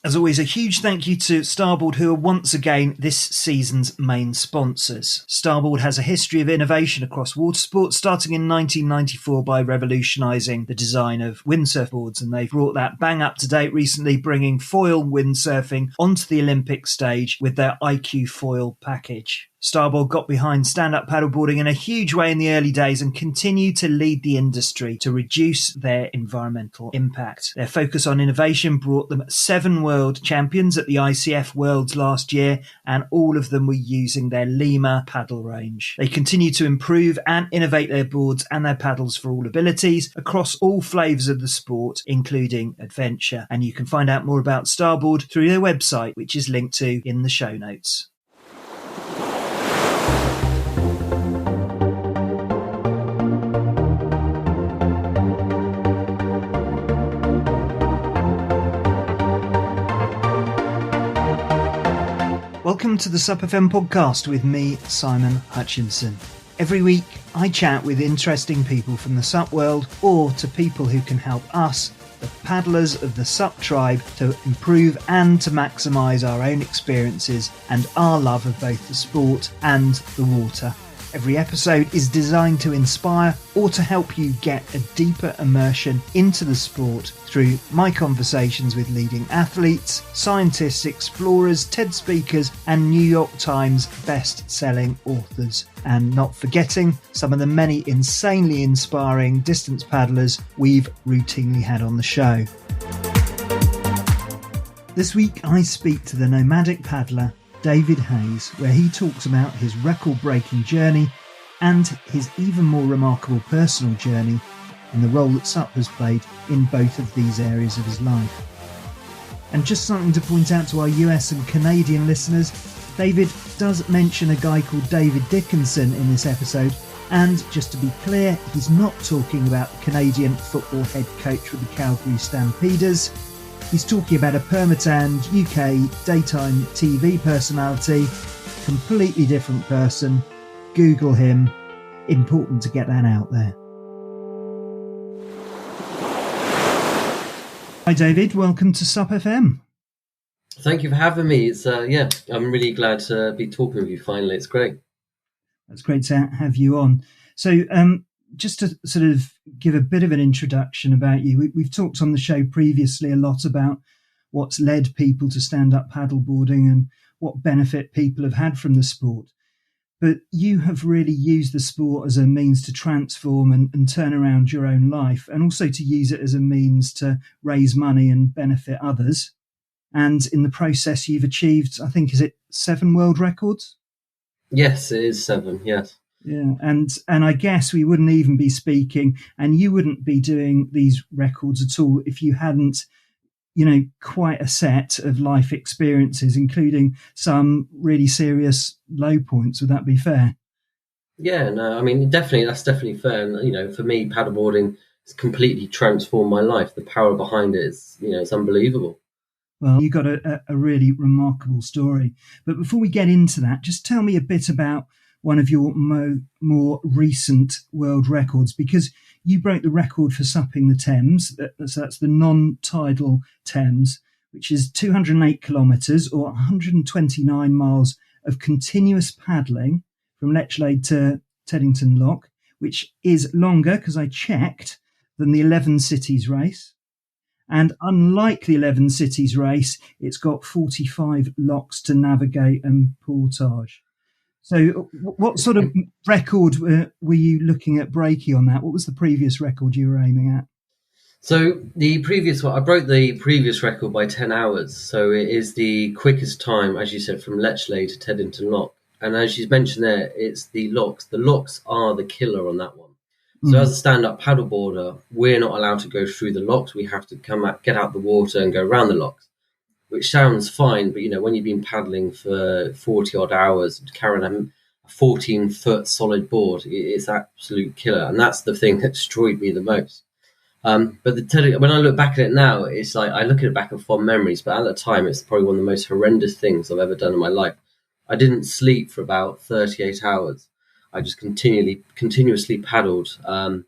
As always, a huge thank you to Starboard, who are once again this season's main sponsors. Starboard has a history of innovation across water sports, starting in 1994 by revolutionising the design of windsurf boards, and they've brought that bang up to date recently, bringing foil windsurfing onto the Olympic stage with their IQ foil package. Starboard got behind stand-up paddleboarding in a huge way in the early days and continue to lead the industry to reduce their environmental impact. Their focus on innovation brought them 7 world champions at the ICF Worlds last year, and all of them were using their Lima paddle range. They continue to improve and innovate their boards and their paddles for all abilities across all flavours of the sport, including adventure. And you can find out more about Starboard through their website, which is linked to in the show notes. Welcome to the SUPfm podcast with me, Simon Hutchinson. Every week, I chat with interesting people from the SUP world, or to people who can help us, the paddlers of the SUP tribe, to improve and to maximise our own experiences and our love of both the sport and the water. Every episode is designed to inspire or to help you get a deeper immersion into the sport through my conversations with leading athletes, scientists, explorers, TED speakers, and New York Times best-selling authors. And not forgetting some of the many insanely inspiring distance paddlers we've routinely had on the show. This week I speak to the Nomadic Paddler, David Haze, where he talks about his record-breaking journey and his even more remarkable personal journey and the role that SUP has played in both of these areas of his life. And just something to point out to our US and Canadian listeners, David does mention a guy called David Dickinson in this episode, and just to be clear, he's not talking about the Canadian football head coach with the Calgary Stampeders. He's talking about a permatanned UK daytime TV personality, completely different person. Google him. Important to get that out there. Hi David, welcome to SUPfm. Thank you for having me. It's I'm really glad to be talking with you finally. It's great. That's great to have you on. So just to sort of give a bit of an introduction about you, we've talked on the show previously a lot about what's led people to stand-up paddleboarding and what benefit people have had from the sport. But you have really used the sport as a means to transform and turn around your own life, and also to use it as a means to raise money and benefit others. And in the process, you've achieved, I think, is it 7 world records? Yes, it is 7, yes. Yeah, and I guess we wouldn't even be speaking, and you wouldn't be doing these records at all if you hadn't, quite a set of life experiences, including some really serious low points. Would that be fair? Yeah, no, I mean, that's definitely fair. And, for me, paddleboarding has completely transformed my life. The power behind it is, it's unbelievable. Well, you've got a really remarkable story. But before we get into that, just tell me a bit about one of your more recent world records, because you broke the record for supping the Thames. So that's the non-tidal Thames, which is 208 kilometres or 129 miles of continuous paddling from Lechlade to Teddington Lock, which is longer, because I checked, than the 11 Cities race. And unlike the 11 Cities race, it's got 45 locks to navigate and portage. So what sort of record were you looking at breaking on that? What was the previous record you were aiming at? So the previous one, I broke the previous record by 10 hours. So it is the quickest time, as you said, from Lechlade to Teddington Lock. And as you mentioned there, it's the locks. The locks are the killer on that one. So as a stand-up paddleboarder, we're not allowed to go through the locks. We have to get out the water and go around the locks, which sounds fine. But, when you've been paddling for 40-odd hours, carrying a 14-foot solid board, it's absolute killer. And that's the thing that destroyed me the most. But when I look back at it now, it's like I look at it back with fond memories. But at the time, it's probably one of the most horrendous things I've ever done in my life. I didn't sleep for about 38 hours. I just continuously paddled. And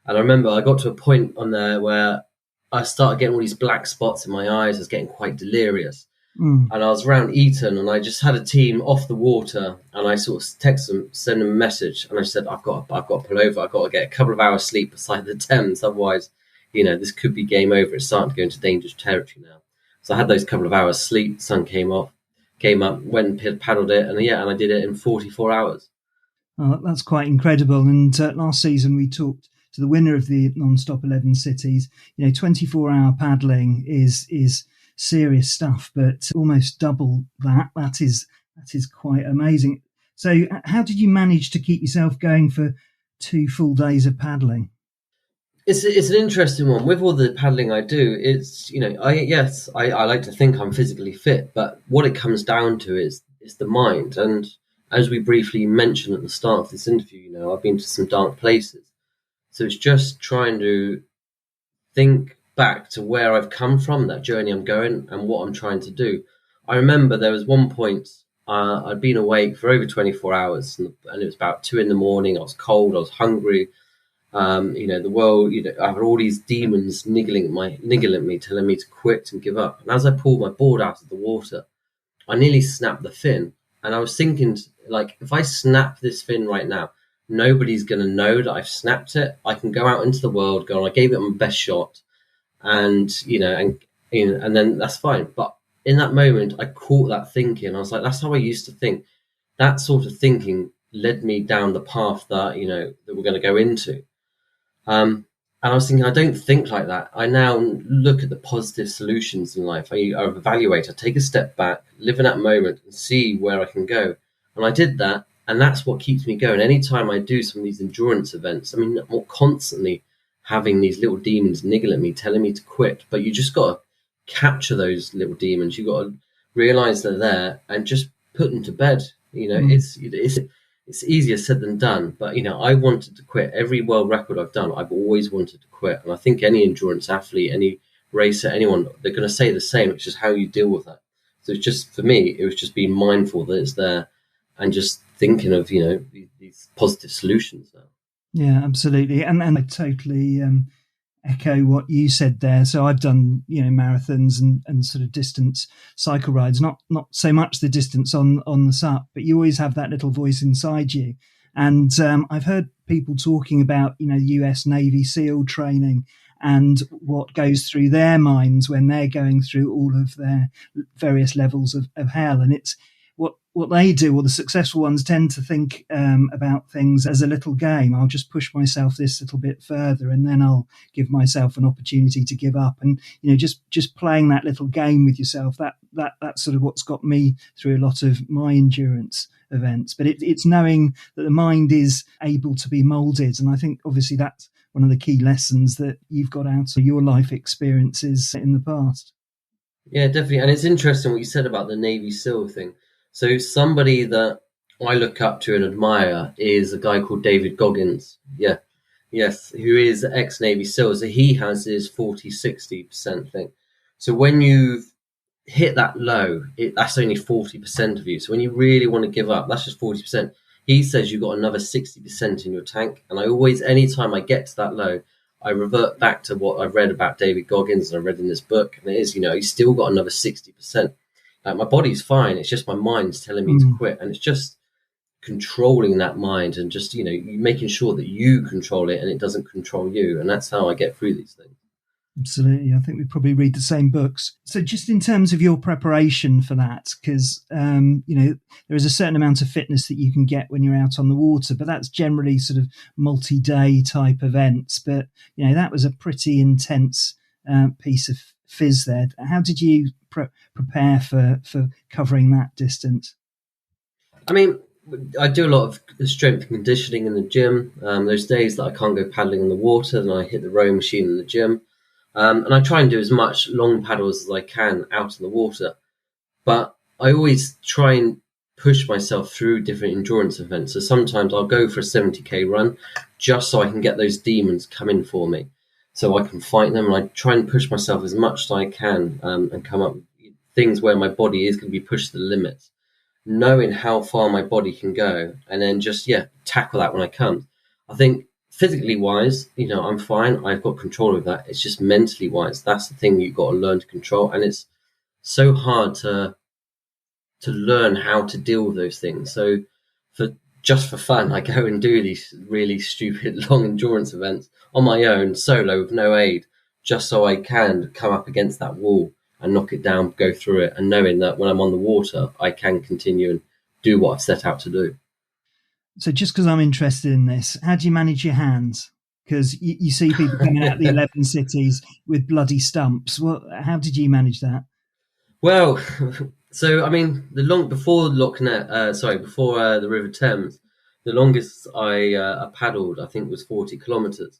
I remember I got to a point on there where I started getting all these black spots in my eyes. I was getting quite delirious. Mm. And I was around Eton, and I just had a team off the water, and I sort of text them, send them a message, and I said, I've got to pull over. I've got to get a couple of hours sleep beside the Thames, otherwise, this could be game over. It's starting to go into dangerous territory now. So I had those couple of hours sleep. Sun came up, went and paddled it, and I did it in 44 hours. Oh, that's quite incredible. And last season we talked to the winner of the non-stop 11 cities. 24-hour paddling is serious stuff, but almost double that. That is quite amazing. So how did you manage to keep yourself going for 2 full days of paddling? It's an interesting one. With all the paddling I do, it's I like to think I'm physically fit, but what it comes down to is the mind. And as we briefly mentioned at the start of this interview, I've been to some dark places, so it's just trying to think back to where I've come from, that journey I'm going, and what I'm trying to do. I remember there was one point I'd been awake for over 24 hours, and it was about 2 a.m. I was cold, I was hungry. The world, I had all these demons niggling at me, telling me to quit and give up. And as I pulled my board out of the water, I nearly snapped the fin. And I was thinking, like, if I snap this fin right now, nobody's going to know that I've snapped it. I can go out into the world, I gave it my best shot, and then that's fine. But in that moment, I caught that thinking. I was like, that's how I used to think. That sort of thinking led me down the path that we're going to go into. And I was thinking, I don't think like that. I now look at the positive solutions in life. I evaluate, I take a step back, live in that moment and see where I can go. And I did that. And that's what keeps me going. Anytime I do some of these endurance events, I'm constantly having these little demons niggle at me, telling me to quit. But you just got to capture those little demons. You got to realize they're there and just put them to bed. It's easier said than done. But, I wanted to quit. Every world record I've done, I've always wanted to quit. And I think any endurance athlete, any racer, anyone, they're going to say the same. It's just how you deal with that. So it's just, for me, it was just being mindful that it's there and just thinking of, these positive solutions now. Yeah, absolutely. And I totally echo what you said there. So I've done, marathons and sort of distance cycle rides, not so much the distance on the SUP, but you always have that little voice inside you. And I've heard people talking about, US Navy SEAL training and what goes through their minds when they're going through all of their various levels of hell. And it's what they do, or the successful ones tend to think about things as a little game. I'll just push myself this little bit further, and then I'll give myself an opportunity to give up. And just playing that little game with yourself. That's sort of what's got me through a lot of my endurance events. But it's knowing that the mind is able to be moulded, and I think obviously that's one of the key lessons that you've got out of your life experiences in the past. Yeah, definitely. And it's interesting what you said about the Navy SEAL thing. So somebody that I look up to and admire is a guy called David Goggins. Yeah. Yes. Who is ex-Navy SEAL. So he has his 40-60% thing. So when you've hit that low, that's only 40% of you. So when you really want to give up, that's just 40%. He says you've got another 60% in your tank. And I always, anytime I get to that low, I revert back to what I've read about David Goggins and I read in this book. And it is, he's still got another 60%. My body's fine. It's just my mind's telling me to quit. And it's just controlling that mind and just, making sure that you control it and it doesn't control you. And that's how I get through these things. Absolutely. I think we probably read the same books. So just in terms of your preparation for that, because, there is a certain amount of fitness that you can get when you're out on the water, but that's generally sort of multi-day type events. But, that was a pretty intense piece of fizz there. How did you prepare for covering that distance? I mean, I do a lot of strength conditioning in the gym. Those days that I can't go paddling in the water, then I hit the rowing machine in the gym. And I try and do as much long paddles as I can out in the water. But I always try and push myself through different endurance events. So sometimes I'll go for a 70k run just so I can get those demons coming for me, so I can fight them. And I try and push myself as much as I can and come up with things where my body is going to be pushed to the limits, knowing how far my body can go, and then just, tackle that when I come. I think physically wise, I'm fine. I've got control of that. It's just mentally wise. That's the thing you've got to learn to control. And it's so hard to learn how to deal with those things. So for fun, I go and do these really stupid long endurance events on my own, solo, with no aid, just so I can come up against that wall and knock it down, go through it, and knowing that when I'm on the water, I can continue and do what I've set out to do. So just because I'm interested in this, how do you manage your hands? Because you see people coming out of the 11 cities with bloody stumps. How did you manage that? Well, so I mean, before the River Thames, the longest I paddled, I think, was 40 kilometres.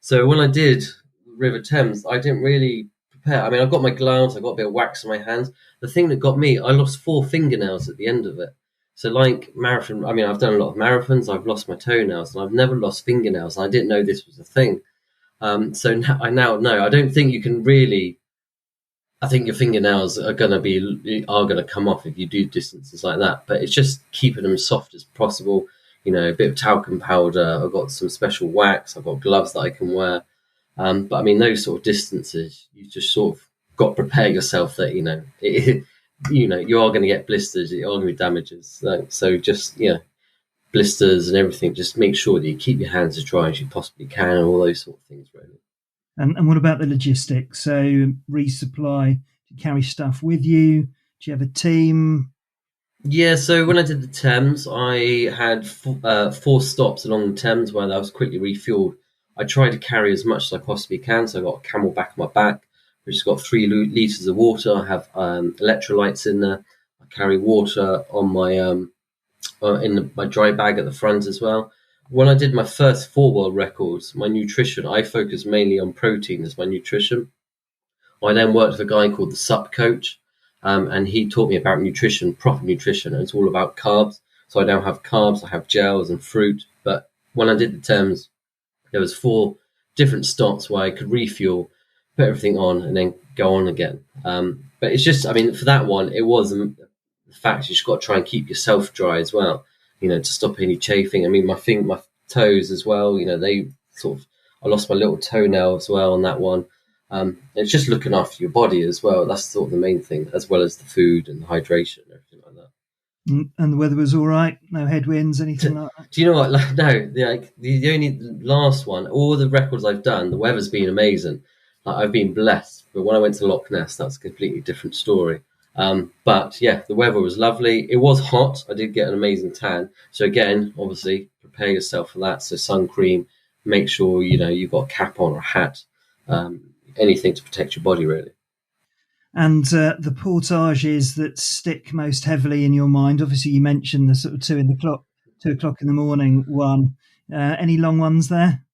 So when I did River Thames, I didn't really prepare. I mean, I got my gloves, I got a bit of wax on my hands. The thing that got me, I lost 4 fingernails at the end of it. So like marathon, I mean, I've done a lot of marathons, I've lost my toenails, and I've never lost fingernails. And I didn't know this was a thing. So I now know. I don't think you can really. I think your fingernails are gonna come off if you do distances like that. But it's just keeping them as soft as possible. A bit of talcum powder. I've got some special wax. I've got gloves that I can wear. But I mean, those sort of distances, you just sort of got to prepare yourself that you are going to get blisters. You are going to be damages. So just blisters and everything. Just make sure that you keep your hands as dry as you possibly can, and all those sort of things, really. And what about the logistics? So resupply, do you carry stuff with you? Do you have a team? Yeah, so when I did the Thames, I had 4 stops along the Thames where I was quickly refueled. I tried to carry as much as I possibly can, so I got a camel back on my back, which has got 3 litres of water. I have electrolytes in there. I carry water on my my dry bag at the front as well. When I did my first 4 world records, my nutrition, I focused mainly on protein as my nutrition. I then worked with a guy called the SUP coach, and he taught me about nutrition, proper nutrition, and it's all about carbs. So I don't have carbs, I have gels and fruit. But when I did the Thames, there was 4 different stops where I could refuel, put everything on, and then go on again. But it's just, I mean, for that one, it was the fact you just got to try and keep yourself dry as well, to stop any chafing. I mean, my toes as well, they sort of, I lost my little toenail as well on that one. It's just looking after your body as well. That's sort of the main thing, as well as the food and the hydration and everything like that. And the weather was all right? No headwinds, anything like that? Do you know what? The only last one, all the records I've done, the weather's been amazing. I've been blessed. But when I went to Loch Ness, that's a completely different story. But yeah, the weather was lovely. It was hot. I did get an amazing tan. So again, obviously, prepare yourself for that. So sun cream, make sure, you've got a cap on or a hat, anything to protect your body, really. And the portages that stick most heavily in your mind, obviously you mentioned the sort of 2 o'clock in the morning one. Any long ones there?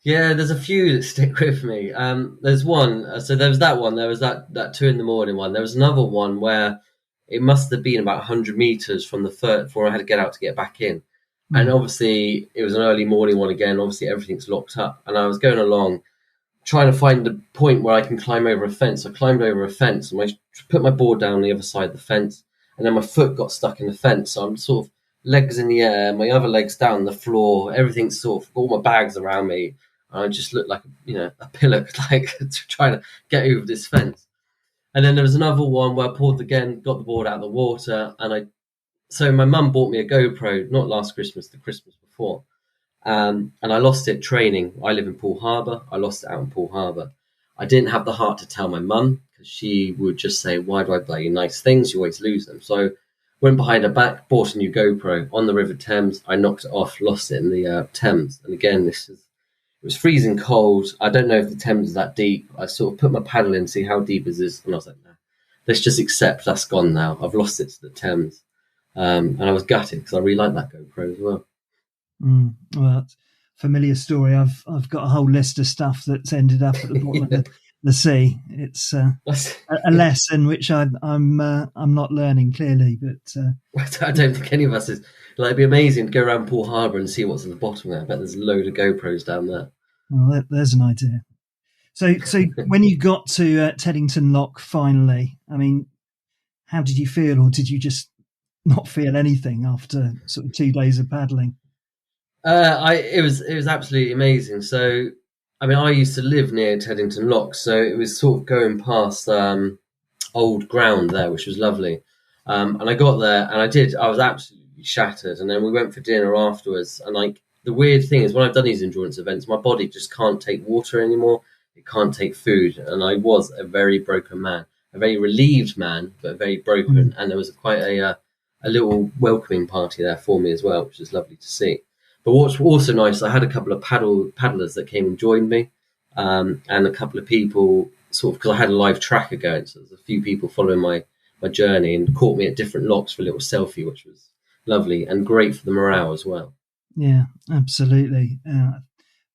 Yeah, there's a few that stick with me. There's one. So there was that one. There was that 2 in the morning one. There was another one where it must have been about 100 meters from the first before I had to get out to get back in. And obviously it was an early morning one again. Obviously everything's locked up, and I was going along trying to find the point where I can climb over a fence. I climbed over a fence and I put my board down the other side of the fence, and then my foot got stuck in the fence. So I'm sort of legs in the air, my other leg's down the floor. Everything's sort of all my bags around me. I just looked like a pillar, like trying to get over this fence. And then there was another one where I pulled again, got the board out of the water, and so my mum bought me a GoPro, not last Christmas, the Christmas before, and I lost it training. I live in Poole Harbour. I lost it out in Poole Harbour. I didn't have the heart to tell my mum because she would just say, "Why do I buy you nice things? You always lose them." So went behind her back, bought a new GoPro on the River Thames. I knocked it off, lost it in the Thames, and again it was freezing cold. I don't know if the Thames is that deep. I sort of put my paddle in, see how deep is this, and I was like, nah, let's just accept that's gone now. I've lost it to the Thames. And I was gutted because I really like that GoPro as well. Well, that's a familiar story. I've got a whole list of stuff that's ended up at the bottom of the sea. It's a lesson which I'm not learning clearly, but I don't think any of us is. It'd be amazing to go around Poole Harbour and see what's at the bottom there. I bet there's a load of GoPros down there. Well, there's an idea. So when you got to Teddington Lock finally, I mean, how did you feel, or did you just not feel anything after sort of 2 days of paddling? It was absolutely amazing. So, I mean, I used to live near Teddington Lock, so it was sort of going past old ground there, which was lovely. And I got there, and I was absolutely shattered. And then we went for dinner afterwards. And like the weird thing is, when I've done these endurance events, my body just can't take water anymore. It can't take food, and I was a very broken man, a very relieved man, but very broken. And there was quite a little welcoming party there for me as well, which was lovely to see. But what's also nice, I had a couple of paddlers that came and joined me, and a couple of people sort of, because I had a live tracker going, so there's a few people following my journey and caught me at different locks for a little selfie, which was lovely and great for the morale as well. Yeah, absolutely.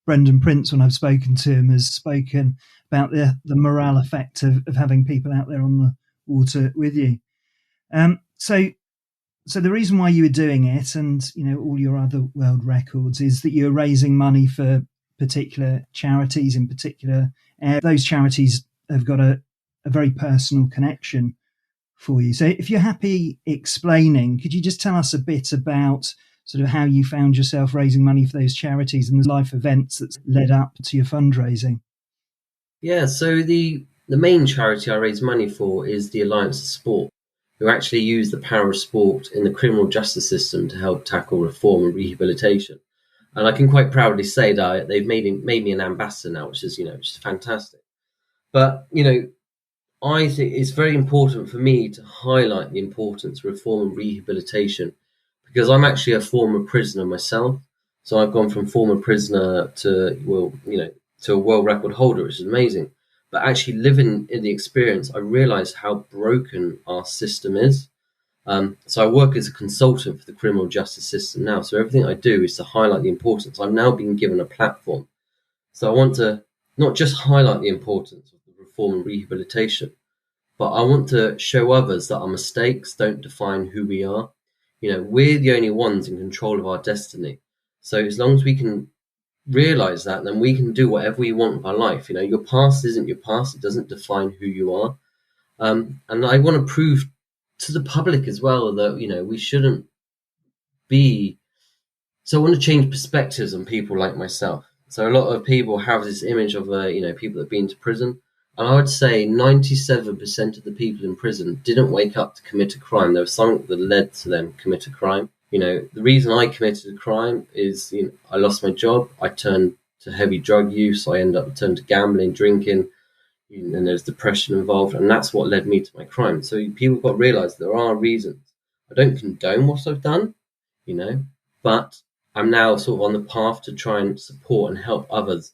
Brendan Prince, when I've spoken to him, has spoken about the morale effect of having people out there on the water with you. So the reason why you were doing it, and all your other world records, is that you're raising money for particular charities in particular. Those charities have got a very personal connection for you. So if you're happy explaining, could you just tell us a bit about sort of how you found yourself raising money for those charities and the life events that's led up to your fundraising? Yeah, so the main charity I raise money for is the Alliance of Sport, who actually use the power of sport in the criminal justice system to help tackle reform and rehabilitation. And I can quite proudly say that they've made me an ambassador now, which is fantastic. But I think it's very important for me to highlight the importance of reform and rehabilitation, because I'm actually a former prisoner myself. So I've gone from former prisoner to a world record holder, which is amazing. But actually living in the experience, I realised how broken our system is. So I work as a consultant for the criminal justice system now. So everything I do is to highlight the importance. I've now been given a platform. So I want to not just highlight the importance of the reform and rehabilitation, but I want to show others that our mistakes don't define who we are. We're the only ones in control of our destiny. So as long as we can realize that, then we can do whatever we want with our life. Your past isn't your past. It doesn't define who you are. And I want to prove to the public as well that, we shouldn't be. So I want to change perspectives on people like myself. So a lot of people have this image of, people that have been to prison. And I would say 97% of the people in prison didn't wake up to commit a crime. There was something that led to them commit a crime. The reason I committed a crime is I lost my job. I turned to heavy drug use. I turned to gambling, drinking, and there's depression involved. And that's what led me to my crime. So people got to realize there are reasons. I don't condone what I've done, but I'm now sort of on the path to try and support and help others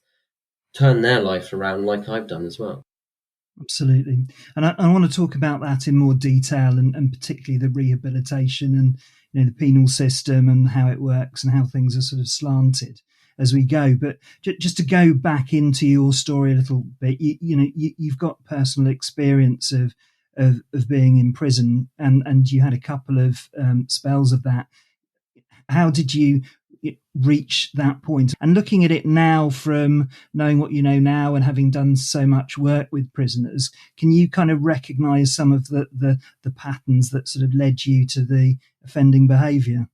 turn their life around like I've done as well. Absolutely. And I want to talk about that in more detail, and particularly the rehabilitation and the penal system and how it works and how things are sort of slanted as we go. But just to go back into your story a little bit, you've got personal experience of being in prison, and you had a couple of spells of that. How did you reach that point? And looking at it now, from knowing what you know now and having done so much work with prisoners, can you kind of recognize some of the patterns that sort of led you to the offending behavior?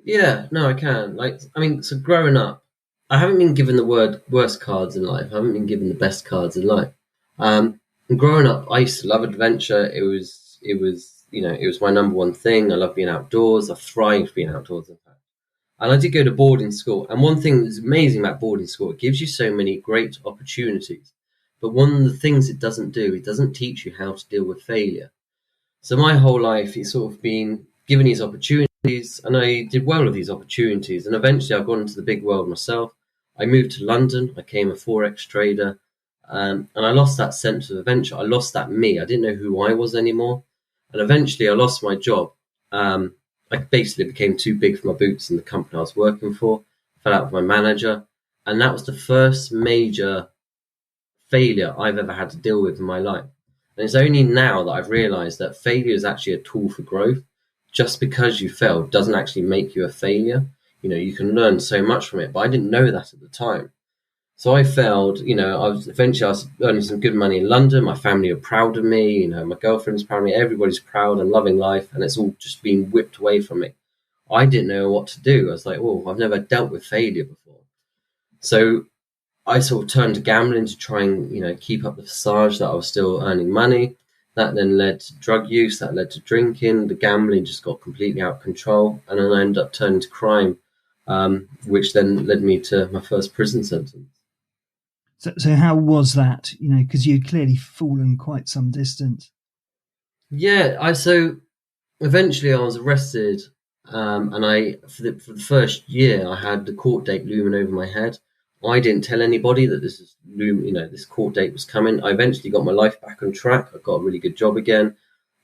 Yeah, no, I can. So growing up, I haven't been given the worst cards in life. I haven't been given the best cards in life. And growing up, I used to love adventure. It was my number one thing. I love being outdoors. I thrived being outdoors, in fact. And I did go to boarding school. And one thing that's amazing about boarding school, it gives you so many great opportunities. But one of the things it doesn't do, it doesn't teach you how to deal with failure. So my whole life, it's sort of been given these opportunities, and I did well with these opportunities. And eventually I've gone into the big world myself. I moved to London. I became a Forex trader. And I lost that sense of adventure. I lost that me. I didn't know who I was anymore. And eventually I lost my job. I basically became too big for my boots in the company I was working for. Fell out with my manager. And that was the first major failure I've ever had to deal with in my life. And it's only now that I've realized that failure is actually a tool for growth. Just because you failed doesn't actually make you a failure. You can learn so much from it, but I didn't know that at the time. So I failed, I was earning some good money in London. My family are proud of me. My girlfriend's proud of me. Everybody's proud and loving life. And it's all just been whipped away from me. I didn't know what to do. I was like, well, I've never dealt with failure before. So I sort of turned to gambling to try and, keep up the facade that I was still earning money. That then led to drug use, that led to drinking. The gambling just got completely out of control. And then I ended up turning to crime, which then led me to my first prison sentence. So how was that? Because you'd clearly fallen quite some distance. Yeah, so eventually I was arrested, and for the first year I had the court date looming over my head. I didn't tell anybody that this court date was coming. I eventually got my life back on track. I got a really good job again,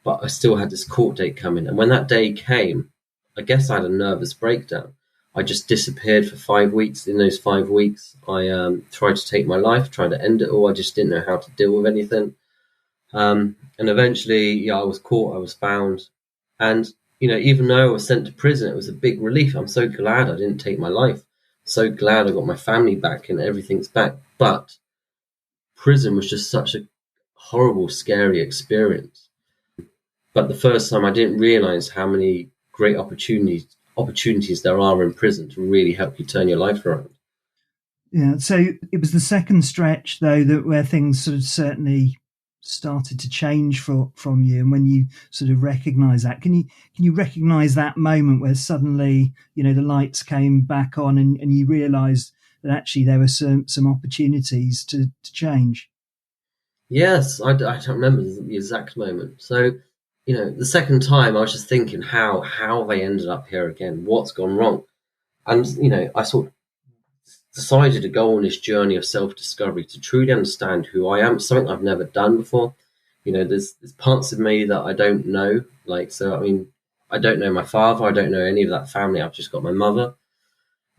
but I still had this court date coming. And when that day came, I guess I had a nervous breakdown. I just disappeared for 5 weeks. In those 5 weeks, I tried to take my life, tried to end it all. I just didn't know how to deal with anything. And eventually, I was caught, I was found. And, even though I was sent to prison, it was a big relief. I'm so glad I didn't take my life. So glad I got my family back and everything's back. But prison was just such a horrible, scary experience. But the first time I didn't realize how many great opportunities there are in prison to really help you turn your life around. Yeah, so it was the second stretch, though, where things sort of certainly started to change from you, and when you sort of recognize that, can you recognize that moment where suddenly the lights came back on and you realized that actually there were some opportunities to change? Yes, I don't remember the exact moment. So the second time I was just thinking how they ended up here again, what's gone wrong. And I sort of decided to go on this journey of self-discovery to truly understand who I am, something I've never done before. There's parts of me that I don't know. I don't know my father. I don't know any of that family. I've just got my mother.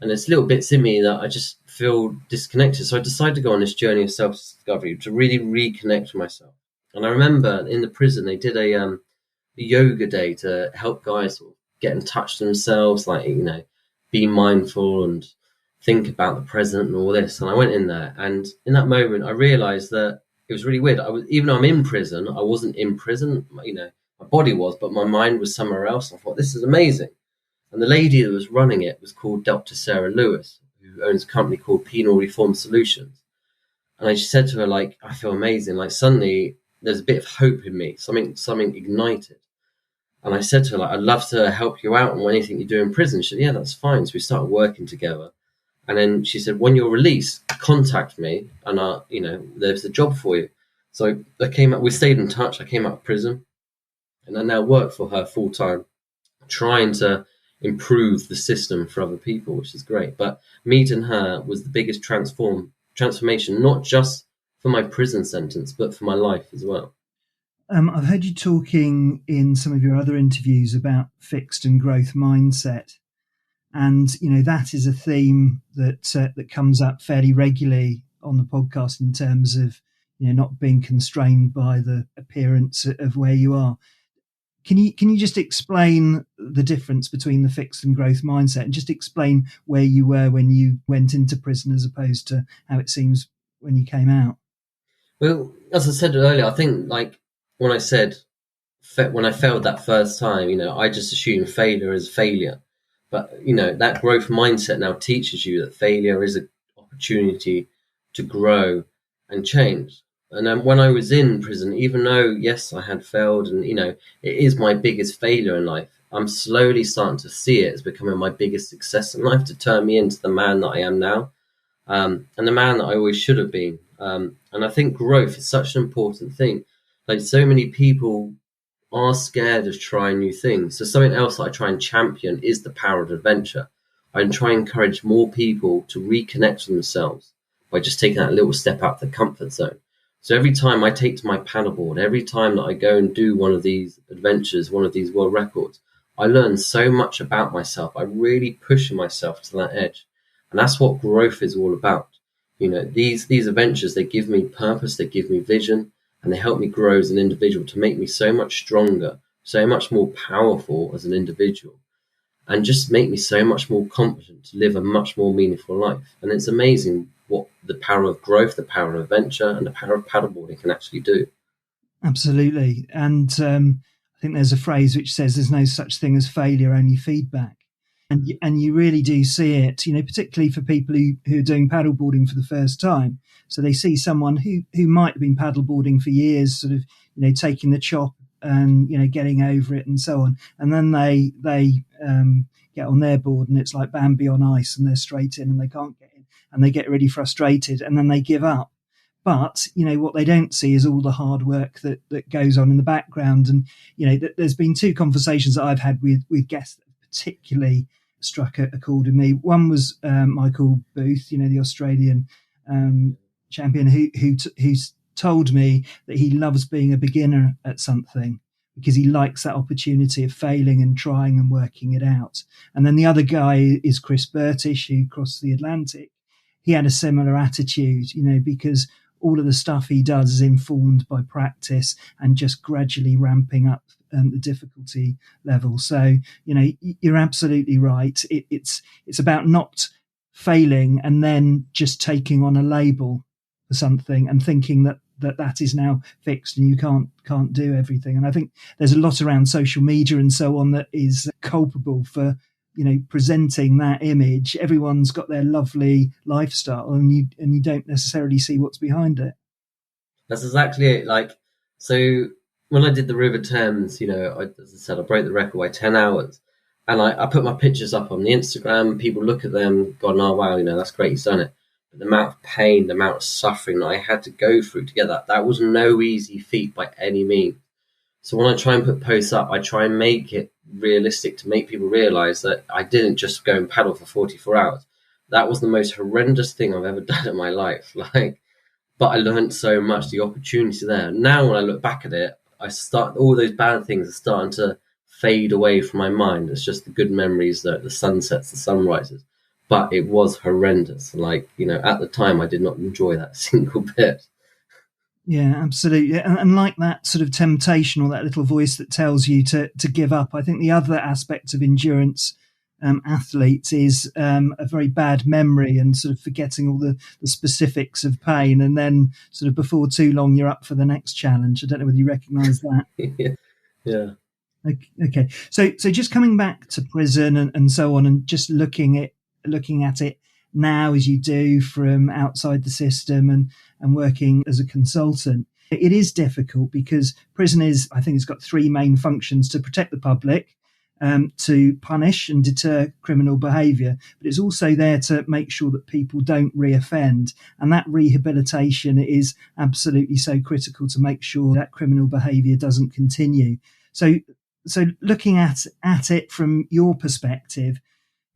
And there's little bits in me that I just feel disconnected. So I decided to go on this journey of self-discovery to really reconnect with myself. And I remember in the prison, they did a yoga day to help guys sort of get in touch with themselves, be mindful and think about the present and all this. And I went in there, and in that moment, I realized that it was really weird. Even though I'm in prison, I wasn't in prison. My body was, but my mind was somewhere else. I thought, this is amazing. And the lady that was running it was called Dr. Sarah Lewis, who owns a company called Penal Reform Solutions. And I just said to her, I feel amazing. Suddenly there's a bit of hope in me, something ignited. And I said to her, I'd love to help you out on anything you do in prison. She said, yeah, that's fine. So we started working together. And then she said, when you're released, contact me and, there's a job for you. So we stayed in touch. I came out of prison and I now work for her full time, trying to improve the system for other people, which is great. But meeting her was the biggest transformation, not just for my prison sentence, but for my life as well. I've heard you talking in some of your other interviews about fixed and growth mindset. And, that is a theme that comes up fairly regularly on the podcast in terms of, not being constrained by the appearance of where you are. Can you just explain the difference between the fixed and growth mindset, and just explain where you were when you went into prison as opposed to how it seems when you came out? Well, as I said earlier, I think when I failed that first time, I just assumed failure is failure. But, that growth mindset now teaches you that failure is an opportunity to grow and change. And then when I was in prison, even though, yes, I had failed and, it is my biggest failure in life, I'm slowly starting to see it as becoming my biggest success in life to turn me into the man that I am now, and the man that I always should have been. And I think growth is such an important thing. So many people are scared of trying new things. So something else that I try and champion is the power of adventure. I try and encourage more people to reconnect with themselves by just taking that little step out of the comfort zone. So every time I take to my paddleboard, every time that I go and do one of these adventures, one of these world records, I learn so much about myself. I really push myself to that edge. And that's what growth is all about. These adventures, they give me purpose, they give me vision, and they help me grow as an individual to make me so much stronger, so much more powerful as an individual, and just make me so much more competent to live a much more meaningful life. And it's amazing what the power of growth, the power of adventure, and the power of paddleboarding can actually do. Absolutely. And I think there's a phrase which says there's no such thing as failure, only feedback. And you really do see it, particularly for people who are doing paddleboarding for the first time. So they see someone who might have been paddleboarding for years, sort of, taking the chop and, getting over it and so on. And then they get on their board and it's like Bambi on ice and they're straight in and they can't get in and they get really frustrated and then they give up. But, what they don't see is all the hard work that goes on in the background. And, there's been two conversations that I've had with guests that particularly struck a chord with me. One was Michael Booth, the Australian champion, who's told me that he loves being a beginner at something because he likes that opportunity of failing and trying and working it out. And then the other guy is Chris Burtish, who crossed the Atlantic. He had a similar attitude, because all of the stuff he does is informed by practice and just gradually ramping up the difficulty level. So, you're absolutely right. It's about not failing and then just taking on a label for something and thinking that is now fixed and you can't do everything. And I think there's a lot around social media and so on that is culpable for, presenting that image. Everyone's got their lovely lifestyle and you don't necessarily see what's behind it. That's exactly it. So when I did the River Thames, as I said, I broke the record by 10 hours and I put my pictures up on the Instagram. People look at them, going, oh, wow, that's great, you've done it. But the amount of pain, the amount of suffering that I had to go through to get that was no easy feat by any means. So when I try and put posts up, I try and make it realistic to make people realize that I didn't just go and paddle for 44 hours. That was the most horrendous thing I've ever done in my life. But I learned so much, the opportunity there. Now when I look back at it, all those bad things are starting to fade away from my mind. It's just the good memories, the sunsets, the sunrises. But it was horrendous. At the time, I did not enjoy that single bit. Yeah, absolutely. And like that sort of temptation or that little voice that tells you to give up, I think the other aspect of endurance athletes is a very bad memory and sort of forgetting all the specifics of pain. And then sort of before too long, you're up for the next challenge. I don't know whether you recognise that. Yeah. Okay. So just coming back to prison and so on and just looking at it now as you do from outside the system and working as a consultant, it is difficult because prison I think it's got three main functions: to protect the public, to punish and deter criminal behaviour, but it's also there to make sure that people don't reoffend. And that rehabilitation is absolutely so critical to make sure that criminal behaviour doesn't continue. So looking at it from your perspective,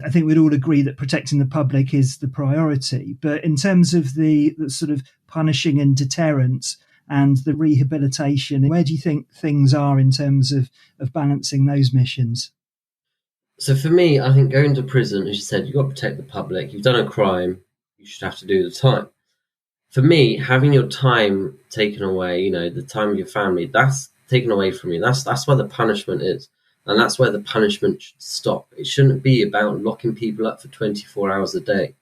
I think we'd all agree that protecting the public is the priority. But in terms of the sort of punishing and deterrence and the rehabilitation, where do you think things are in terms of balancing those missions? So for me, I think going to prison, as you said, you've got to protect the public. You've done a crime, you should have to do the time. For me, having your time taken away, the time of your family, that's taken away from you. That's where the punishment is. And that's where the punishment should stop. It shouldn't be about locking people up for 24 hours a day.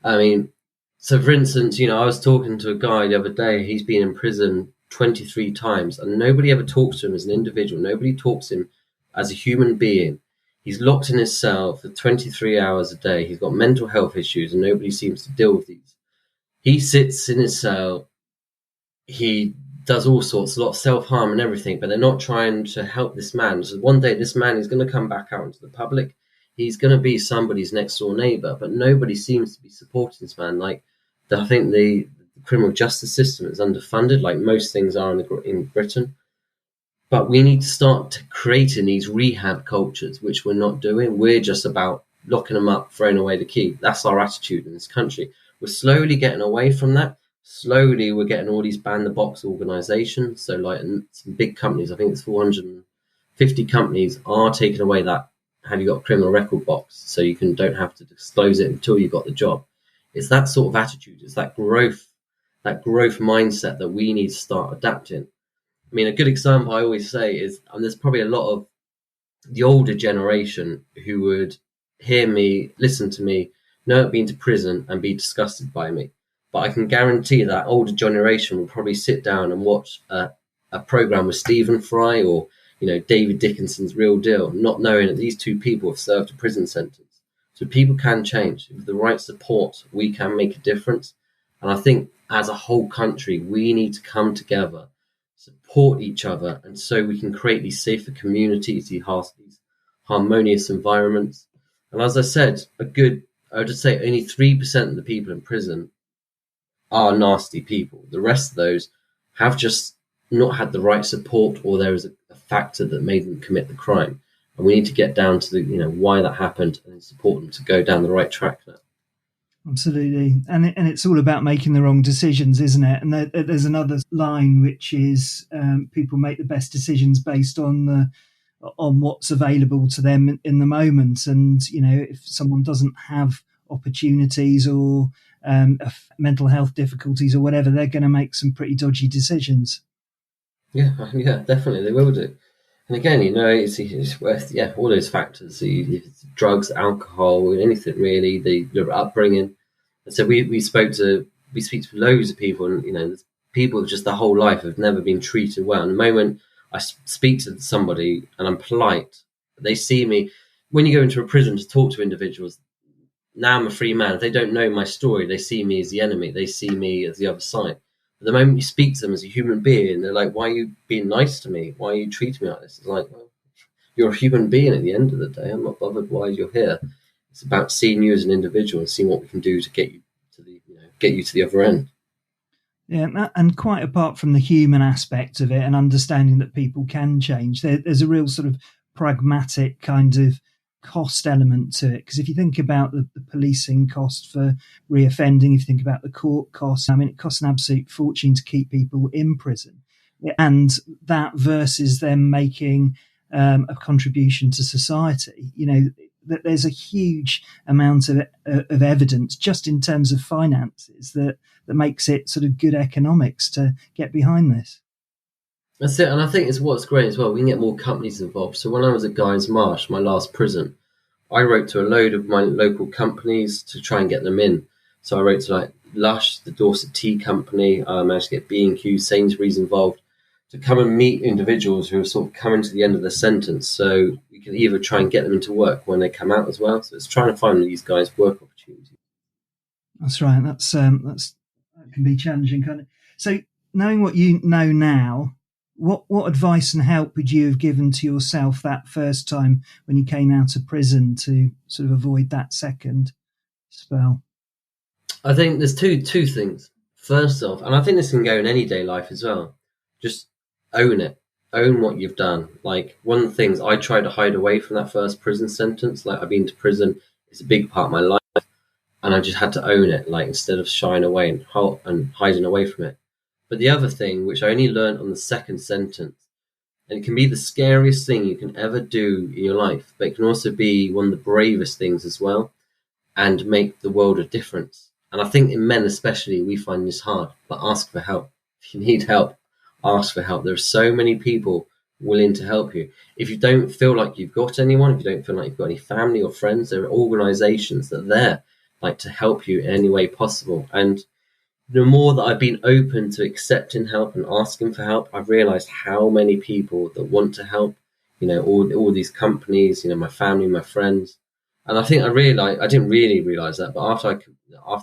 I mean, so for instance, I was talking to a guy the other day. He's been in prison 23 times and nobody ever talks to him as an individual. Nobody talks to him as a human being. He's locked in his cell for 23 hours a day. He's got mental health issues and nobody seems to deal with these. He sits in his cell. He does all sorts, a lot of self-harm and everything, but they're not trying to help this man. So one day this man is going to come back out into the public. He's going to be somebody's next door neighbour, but nobody seems to be supporting this man. I think the criminal justice system is underfunded, like most things are in Britain. But we need to start creating these rehab cultures, which we're not doing. We're just about locking them up, throwing away the key. That's our attitude in this country. We're slowly getting away from that. Slowly, we're getting all these ban-the-box organisations. So, some big companies, I think it's 450 companies, are taking away that have you got a criminal record box, so you don't have to disclose it until you got the job. It's that sort of attitude. It's that growth mindset that we need to start adapting. I mean, a good example I always say is, and there's probably a lot of the older generation who would hear me, listen to me, know I've been to prison and be disgusted by me. But I can guarantee that older generation will probably sit down and watch a program with Stephen Fry or David Dickinson's Real Deal, not knowing that these two people have served a prison sentence. So people can change. With the right support, we can make a difference. And I think as a whole country, we need to come together, support each other, and so we can create these safer communities, these harmonious environments. And as I said, I would just say only 3% of the people in prison are nasty people. The rest of those have just not had the right support, or there is a factor that made them commit the crime. And we need to get down to why that happened and support them to go down the right track now. Absolutely. And it's all about making the wrong decisions, isn't it? And there's another line, which is people make the best decisions based on what's available to them in the moment. And, if someone doesn't have opportunities or mental health difficulties or whatever, they're going to make some pretty dodgy decisions. Yeah, definitely. They will do. And again, it's worth, all those factors, drugs, alcohol, anything really, their upbringing. And so we speak to loads of people, and, people just their whole life have never been treated well. And the moment I speak to somebody and I'm polite, they see me, when you go into a prison to talk to individuals, now I'm a free man. If they don't know my story, they see me as the enemy. They see me as the other side. But the moment you speak to them as a human being, they're like, why are you being nice to me? Why are you treating me like this? It's like, well, you're a human being at the end of the day. I'm not bothered why you're here. It's about seeing you as an individual and seeing what we can do to get you to the other end. Yeah, and quite apart from the human aspect of it and understanding that people can change, there's a real sort of pragmatic kind of cost element to it. Because if you think about the policing cost for reoffending, if you think about the court costs, it costs an absolute fortune to keep people in prison. And that versus them making a contribution to society, that there's a huge amount of evidence just in terms of finances that makes it sort of good economics to get behind this. That's it, and I think it's what's great as well. We can get more companies involved. So when I was at Guy's Marsh, my last prison, I wrote to a load of my local companies to try and get them in. So I wrote to Lush, the Dorset Tea Company. I managed to get B&Q, Sainsbury's involved to come and meet individuals who are sort of coming to the end of their sentence. So we can either try and get them into work when they come out as well. So it's trying to find these guys work opportunities. That's right. That can be challenging, kind of. So knowing what you know now, what advice and help would you have given to yourself that first time when you came out of prison to sort of avoid that second spell? I think there's two things. First off, and I think this can go in any day life as well, just own it. Own what you've done. Like, one of the things I tried to hide away from that first prison sentence, I've been to prison, it's a big part of my life, and I just had to own it, instead of shying away and hiding away from it. But the other thing, which I only learned on the second sentence, and it can be the scariest thing you can ever do in your life, but it can also be one of the bravest things as well, and make the world a difference. And I think in men especially, we find this hard, but ask for help. If you need help, ask for help. There are so many people willing to help you. If you don't feel like you've got anyone, if you don't feel like you've got any family or friends, there are organisations that are there to help you in any way possible. And the more that I've been open to accepting help and asking for help, I've realised how many people that want to help, all these companies, my family, my friends. And I think I didn't really realise that, but after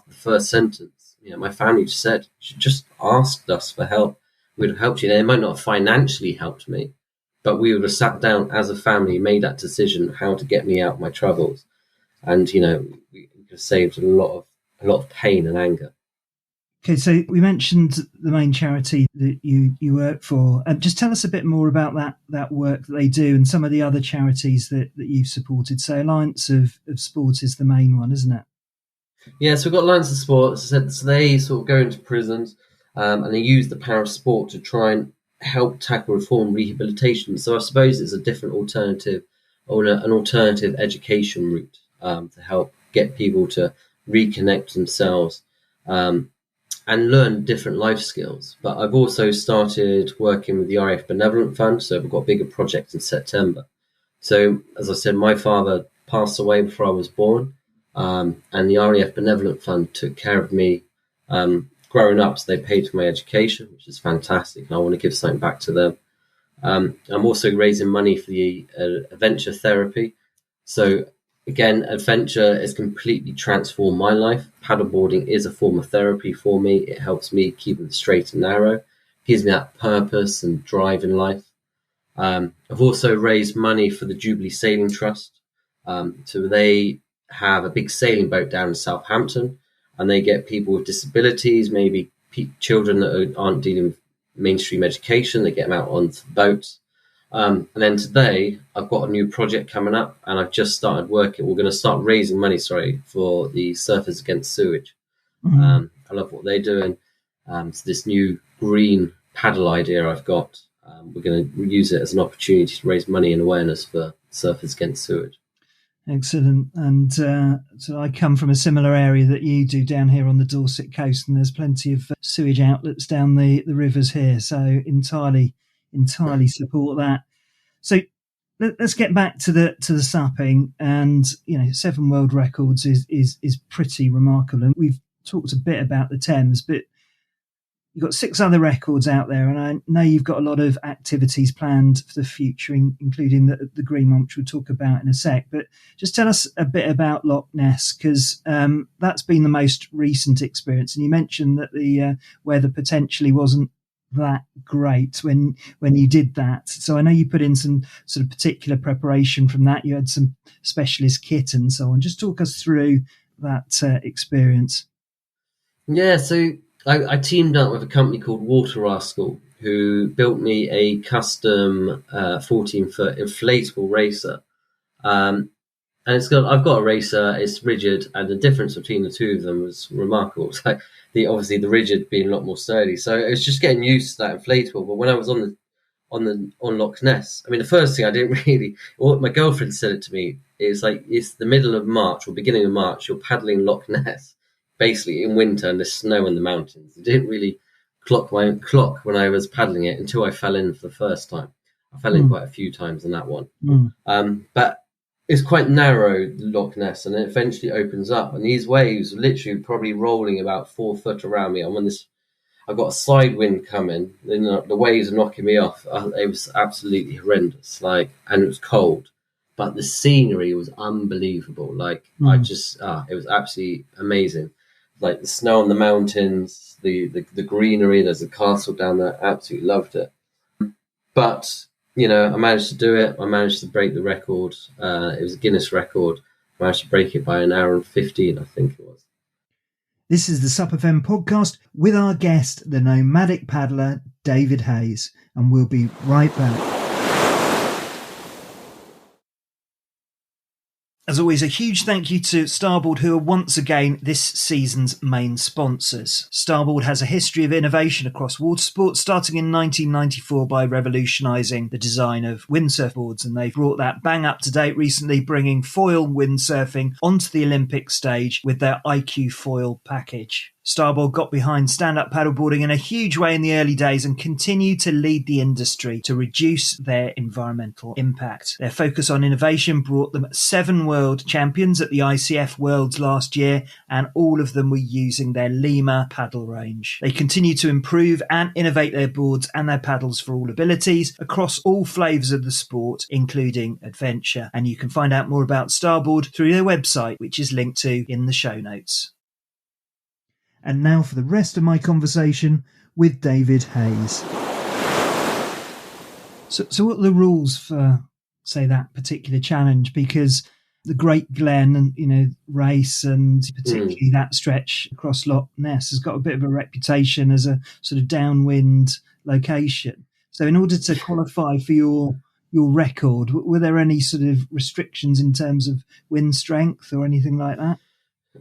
the first sentence, my family just said, you should just ask us for help. We'd have helped you. They might not have financially helped me, but we would have sat down as a family, made that decision how to get me out of my troubles. And, we could have saved a lot of pain and anger. Okay, so we mentioned the main charity that you work for. Just tell us a bit more about that work that they do and some of the other charities that you've supported. So Alliance of Sport is the main one, isn't it? Yeah, so we've got Alliance of Sport. So they sort of go into prisons and they use the power of sport to try and help tackle reform rehabilitation. So I suppose it's a different alternative, or an alternative education route to help get people to reconnect themselves and learn different life skills. But I've also started working with the RAF Benevolent Fund, so we've got a bigger project in September. So, as I said, my father passed away before I was born, and the RAF Benevolent Fund took care of me growing up, so they paid for my education, which is fantastic, and I want to give something back to them. I'm also raising money for the adventure therapy. So Again, adventure has completely transformed my life. Paddleboarding is a form of therapy for me. It helps me keep it straight and narrow, gives me that purpose and drive in life. I've also raised money for the Jubilee Sailing Trust. So they have a big sailing boat down in Southampton, and they get people with disabilities, maybe children that aren't dealing with mainstream education. They get them out onto the boats. And then today, I've got a new project coming up, and I've just started working. We're going to start raising money, for the Surfers Against Sewage. I love what they're doing. So this new green paddle idea I've got, we're going to use it as an opportunity to raise money and awareness for Surfers Against Sewage. Excellent. And so I come from a similar area that you do down here on the Dorset coast, and there's plenty of sewage outlets down the rivers here. So entirely support that. So let's get back to the supping, and 7 world records is pretty remarkable. And we've talked a bit about the Thames, but you've got 6 other records out there, and I know you've got a lot of activities planned for the future, including the Green Month, which we'll talk about in a sec. But just tell us a bit about Loch Ness, because that's been the most recent experience. And you mentioned that the weather potentially wasn't that great when you did that. So I know you put in some sort of particular preparation from that. You had some specialist kit and so on. Just talk us through that experience. Yeah, so I teamed up with a company called Water Rascal, who built me a custom 14-foot inflatable racer. And I've got a racer, it's rigid, and the difference between the two of them was remarkable. It's like obviously the rigid being a lot more sturdy. So it was just getting used to that inflatable. But when I was on Loch Ness, I mean, the first thing I didn't really, my girlfriend said it to me, it's the middle of March or beginning of March, you're paddling Loch Ness, basically in winter, and there's snow in the mountains. It didn't really clock my clock when I was paddling it until I fell in for the first time. I fell in quite a few times on that one. But it's quite narrow, Loch Ness, and it eventually opens up. And these waves are literally probably rolling about 4 foot around me. I've got a side wind coming. The waves are knocking me off. It was absolutely horrendous. And it was cold, but the scenery was unbelievable. It was absolutely amazing. Like the snow on the mountains, the greenery. There's a castle down there. Absolutely loved it. But I managed to do it. I managed to break the record. It was a Guinness record. I managed to break it by 1 hour and 15, I think it was. This is the SUPfm podcast with our guest, the Nomadic Paddler, David Haze, and we'll be right back. As always, a huge thank you to Starboard, who are once again this season's main sponsors. Starboard has a history of innovation across water sports, starting in 1994 by revolutionising the design of windsurf boards, and they've brought that bang up to date recently, bringing foil windsurfing onto the Olympic stage with their IQ foil package. Starboard got behind stand-up paddleboarding in a huge way in the early days and continue to lead the industry to reduce their environmental impact. Their focus on innovation brought them 7 world champions at the ICF Worlds last year, and all of them were using their Lima paddle range. They continue to improve and innovate their boards and their paddles for all abilities across all flavours of the sport, including adventure. And you can find out more about Starboard through their website, which is linked to in the show notes. And now for the rest of my conversation with David Haze. So what are the rules for, say, that particular challenge? Because the Great Glen and, race, and particularly that stretch across Loch Ness has got a bit of a reputation as a sort of downwind location. So in order to qualify for your record, were there any sort of restrictions in terms of wind strength or anything like that?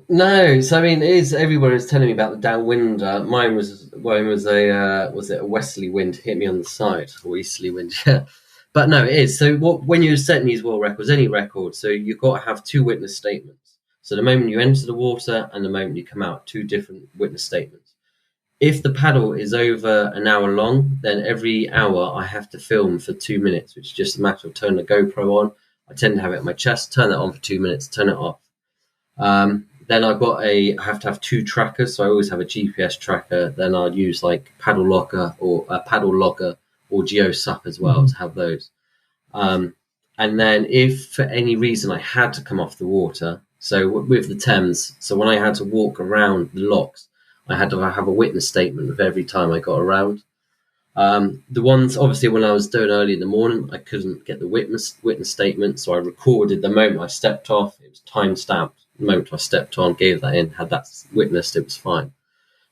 No, so I mean, everyone is telling me about the downwind. Mine was a westerly wind hit me on the side, or easterly wind. Yeah, but no, it is. So when you're setting these world records, any record, so you've got to have 2 witness statements. So the moment you enter the water and the moment you come out, 2 different witness statements. If the paddle is over an hour long, then every hour I have to film for 2 minutes, which is just a matter of turning the GoPro on. I tend to have it at my chest, turn that on for 2 minutes, turn it off. Then I have to have 2 trackers, so I always have a GPS tracker. Then I'd use paddle logger or GeoSUP as well to have those. And And then if for any reason I had to come off the water, so with the Thames, so when I had to walk around the locks, I had to have a witness statement of every time I got around. The ones, obviously, when I was doing early in the morning, I couldn't get the witness statement, so I recorded the moment I stepped off. It was time stamped. The moment I stepped on, gave that in, had that witnessed, it was fine.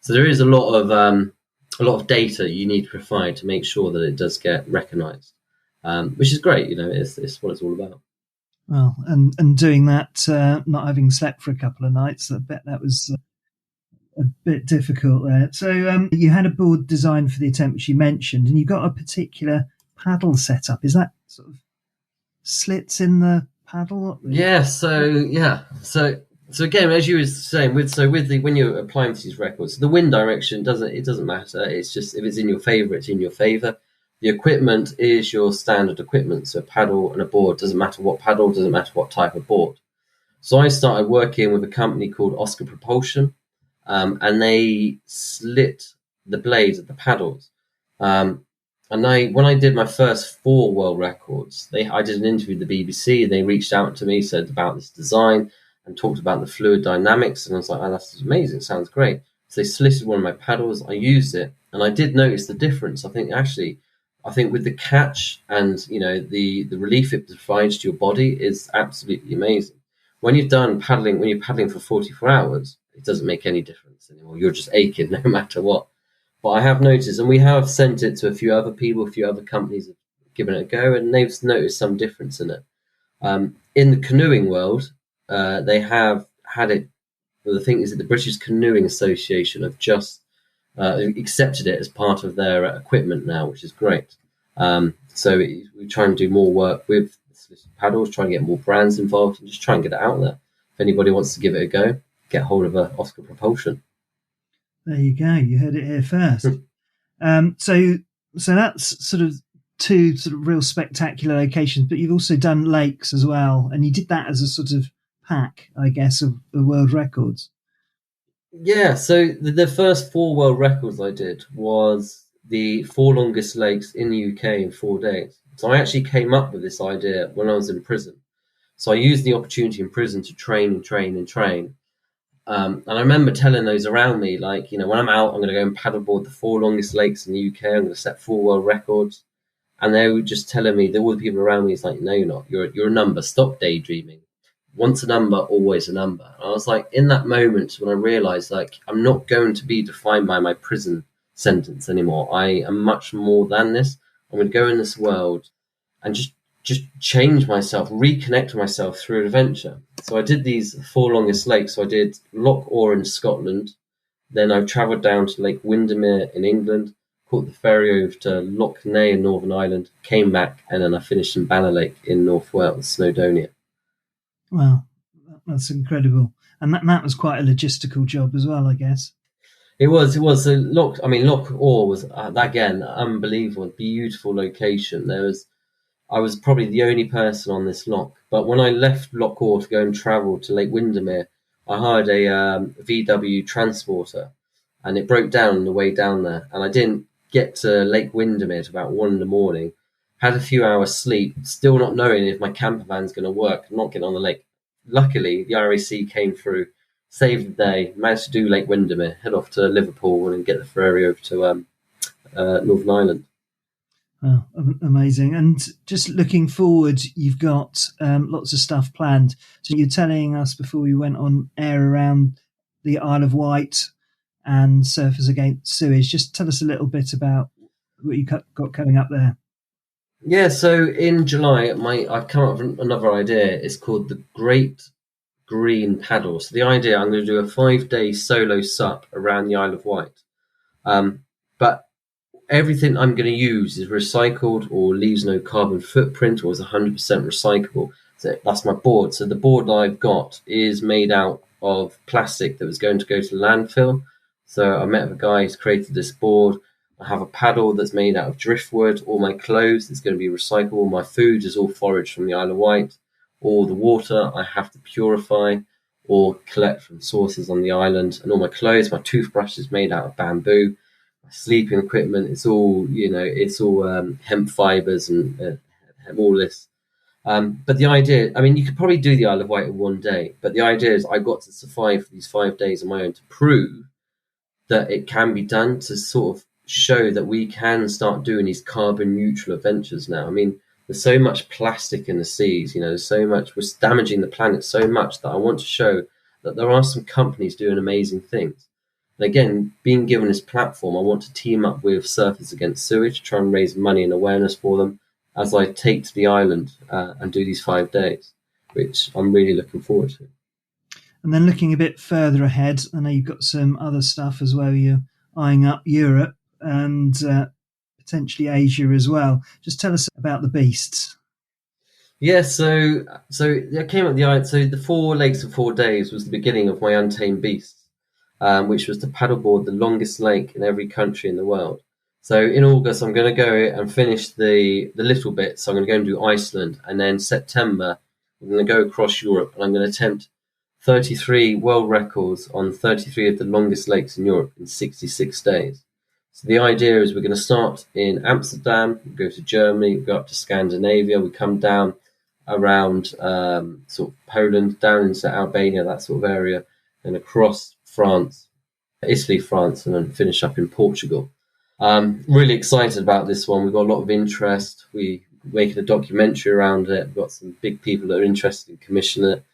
So there is a lot of data you need to provide to make sure that it does get recognised, which is great. It's what it's all about. Well, and doing that, not having slept for a couple of nights, I bet that was a bit difficult there. So you had a board designed for the attempt, which you mentioned, and you got a particular paddle set up. Is that sort of slits in the paddle? Yeah. So again, as you were saying, when you're applying for these records, the wind direction doesn't matter. It's just if it's in your favour, it's in your favour. The equipment is your standard equipment, so a paddle and a board. Doesn't matter what paddle, doesn't matter what type of board. So I started working with a company called Oscar Propulsion, and they slit the blades of the paddles. And when I did my first 4 world records, I did an interview with the BBC, and they reached out to me, said about this design, and talked about the fluid dynamics, and I was like, oh, that's amazing, sounds great. So they slitted one of my paddles, I used it, and I did notice the difference. I think with the catch and the relief it provides to your body is absolutely amazing. When you're paddling for 44 hours, it doesn't make any difference anymore. You're just aching no matter what. But I have noticed, and we have sent it to a few other people, a few other companies have given it a go, and they've noticed some difference in it. In the canoeing world, they have had it. Well, the thing is that the British Canoeing Association have just accepted it as part of their equipment now, which is great. So we try and do more work with paddles, try and get more brands involved, and just try and get it out there. If anybody wants to give it a go, get hold of Oscar Propulsion. There you go. You heard it here first. So that's sort of 2 sort of real spectacular locations, but you've also done lakes as well, and you did that as a sort of pack, I guess, of the world records. Yeah, so the first 4 world records I did was the 4 longest lakes in the UK in 4 days. So I actually came up with this idea when I was in prison. So I used the opportunity in prison to train. And I remember telling those around me, like, when I'm out, I'm going to go and paddleboard the 4 longest lakes in the UK. I'm going to set 4 world records. And they were just telling me, all the people around me, it's like, no, you're not. You're a number. Stop daydreaming. Once a number, always a number. And I was like, in that moment when I realized, like, I'm not going to be defined by my prison sentence anymore. I am much more than this. I'm going to go in this world and just change myself, reconnect myself through adventure. So I did these 4 longest lakes. So I did Loch Orr in Scotland. Then I travelled down to Lake Windermere in England, caught the ferry over to Loch Ness in Northern Ireland, came back, and then I finished in Banner Lake in North Wales, Snowdonia. Wow, that's incredible. And that was quite a logistical job as well, I guess. It was. So Loch Orr was, again, unbelievable, beautiful location. I was probably the only person on this loch. But when I left Loch Orr to go and travel to Lake Windermere, I hired a VW transporter, and it broke down on the way down there. And I didn't get to Lake Windermere at about 1 a.m. Had a few hours sleep, still not knowing if my camper van's going to work, not getting on the lake. Luckily, the RAC came through, saved the day, managed to do Lake Windermere, head off to Liverpool and get the ferry over to Northern Ireland. Oh, amazing. And just looking forward, you've got lots of stuff planned. So you're telling us before we went on air around the Isle of Wight and Surfers Against Sewage. Just tell us a little bit about what you got coming up there. Yeah, so in July, I've come up with another idea. It's called the Great Green Paddle. So the idea, I'm going to do a 5-day solo SUP around the Isle of Wight. But everything I'm going to use is recycled or leaves no carbon footprint or is 100% recyclable. So that's my board. So the board I've got is made out of plastic that was going to go to landfill. So I met a guy who's created this board. I have a paddle that's made out of driftwood. All my clothes is going to be recyclable. My food is all foraged from the Isle of Wight. All the water I have to purify or collect from sources on the island. And all my clothes, my toothbrush is made out of bamboo. My sleeping equipment, it's all hemp fibers and all this. But the idea, I mean, you could probably do the Isle of Wight in one day, but the idea is I got to survive for these 5 days on my own to prove that it can be done, to sort of show that we can start doing these carbon neutral adventures now. I mean, there's so much plastic in the seas, there's so much, we're damaging the planet so much that I want to show that there are some companies doing amazing things. And again, being given this platform, I want to team up with Surfers Against Sewage to try and raise money and awareness for them as I take to the island and do these 5 days, which I'm really looking forward to. And then looking a bit further ahead, I know you've got some other stuff as well. You're eyeing up Europe and potentially Asia as well. Just tell us about the beasts. Yeah, so I came up the island. So the 4 lakes of 4 days was the beginning of my Untamed Beasts, which was to paddleboard the longest lake in every country in the world. So in August, I'm going to go and finish the little bit. So I'm going to go and do Iceland, and then September, I'm going to go across Europe, and I'm going to attempt 33 world records on 33 of the longest lakes in Europe in 66 days. So the idea is we're going to start in Amsterdam, we go to Germany, we go up to Scandinavia, we come down around sort of Poland, down into Albania, that sort of area, and across France, Italy, France, and then finish up in Portugal. Really excited about this one. We've got a lot of interest. We're making a documentary around it. We've got some big people that are interested in commissioning it.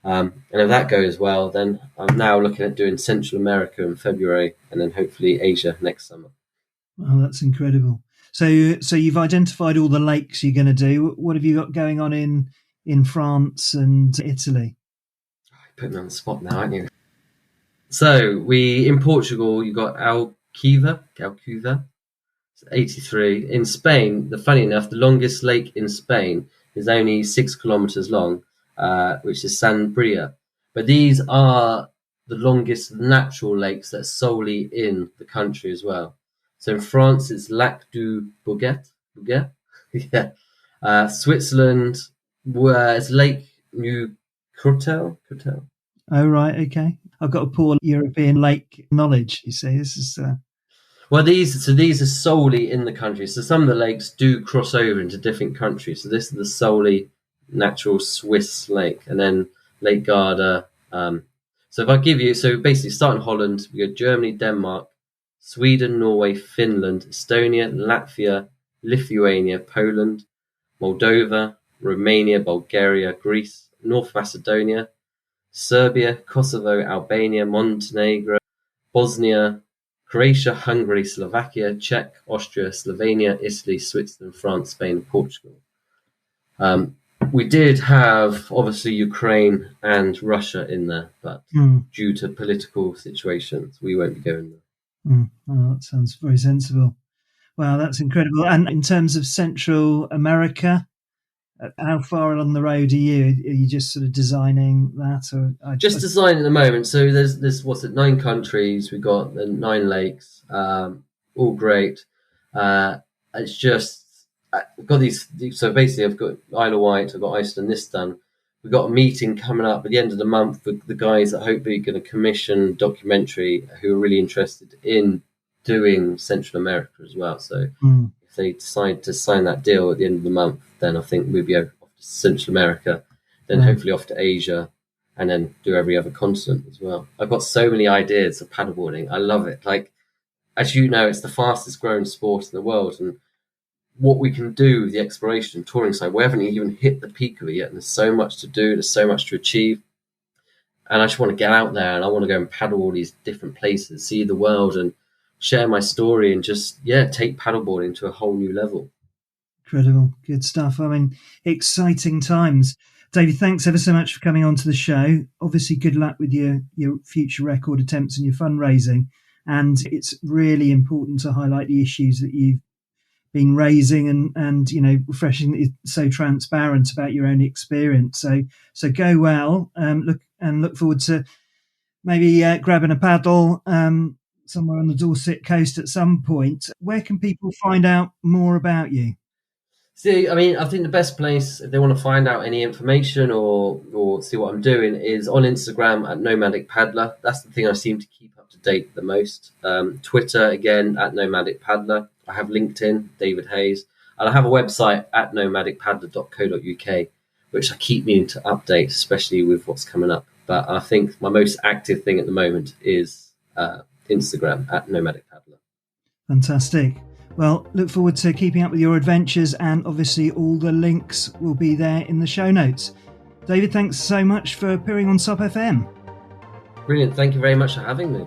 And if that goes well, then I'm now looking at doing Central America in February, and then hopefully Asia next summer. Oh, that's incredible. So you've identified all the lakes you're going to do. What have you got going on in France and Italy? Put me on the spot now, aren't you? So in Portugal, you got Alcuva, it's 83. In Spain, funny enough, the longest lake in Spain is only 6 kilometers long, which is San Bria. But these are the longest natural lakes that are solely in the country as well. So in France, it's Lac du Bourget. Yeah. Switzerland, where it's Lake New Courtel. Oh, right, okay. I've got a poor European lake knowledge, you see. This is... Well, these are solely in the country. So some of the lakes do cross over into different countries. So this is the solely natural Swiss lake, and then Lake Garda. So if I give you, so basically start in Holland, we go Germany, Denmark, Sweden, Norway, Finland, Estonia, Latvia, Lithuania, Poland, Moldova, Romania, Bulgaria, Greece, North Macedonia, Serbia, Kosovo, Albania, Montenegro, Bosnia, Croatia, Hungary, Slovakia, Czech, Austria, Slovenia, Italy, Switzerland, France, Spain, and Portugal. We did have, obviously, Ukraine and Russia in there, but due to political situations, we won't be going there. Oh, that sounds very sensible. Wow, that's incredible. And in terms of Central America, how far along the road are you? Are you just sort of designing that, or just designing at the moment? So there's 9 countries. We've got the 9 lakes, all great. It's just I've got these. So basically, I've got Isle of Wight, I've got Iceland, this done. We've got a meeting coming up at the end of the month with the guys that hopefully are going to commission a documentary who are really interested in doing Central America as well. So if they decide to sign that deal at the end of the month, then I think we'll be off to Central America, then hopefully off to Asia, and then do every other continent as well. I've got so many ideas of paddleboarding. I love it. Like, as you know, it's the fastest growing sport in the world, and what we can do with the exploration and touring side, we haven't even hit the peak of it yet, and there's so much to do, there's so much to achieve. And I just want to get out there, and I want to go and paddle all these different places, see the world, and share my story, and just take paddleboarding to a whole new level. Incredible. Good stuff. I mean, exciting times. David, thanks ever so much for coming on to the show. Obviously, good luck with your future record attempts and your fundraising. And it's really important to highlight the issues that you've been raising, and refreshing, so transparent about your own experience. So go well. Look forward to maybe grabbing a paddle somewhere on the Dorset coast at some point. Where can people find out more about you? See, I mean, I think the best place if they want to find out any information or see what I'm doing is on Instagram at Nomadic Paddler. That's the thing I seem to keep up to date the most. Twitter, again, at Nomadic Paddler. I have LinkedIn, David Haze. And I have a website at nomadicpaddler.co.uk. which I keep meaning to update, especially with what's coming up. But I think my most active thing at the moment is Instagram at Nomadic Paddler. Fantastic. Well, look forward to keeping up with your adventures, and obviously all the links will be there in the show notes. David, thanks so much for appearing on SUPfm. Brilliant. Thank you very much for having me.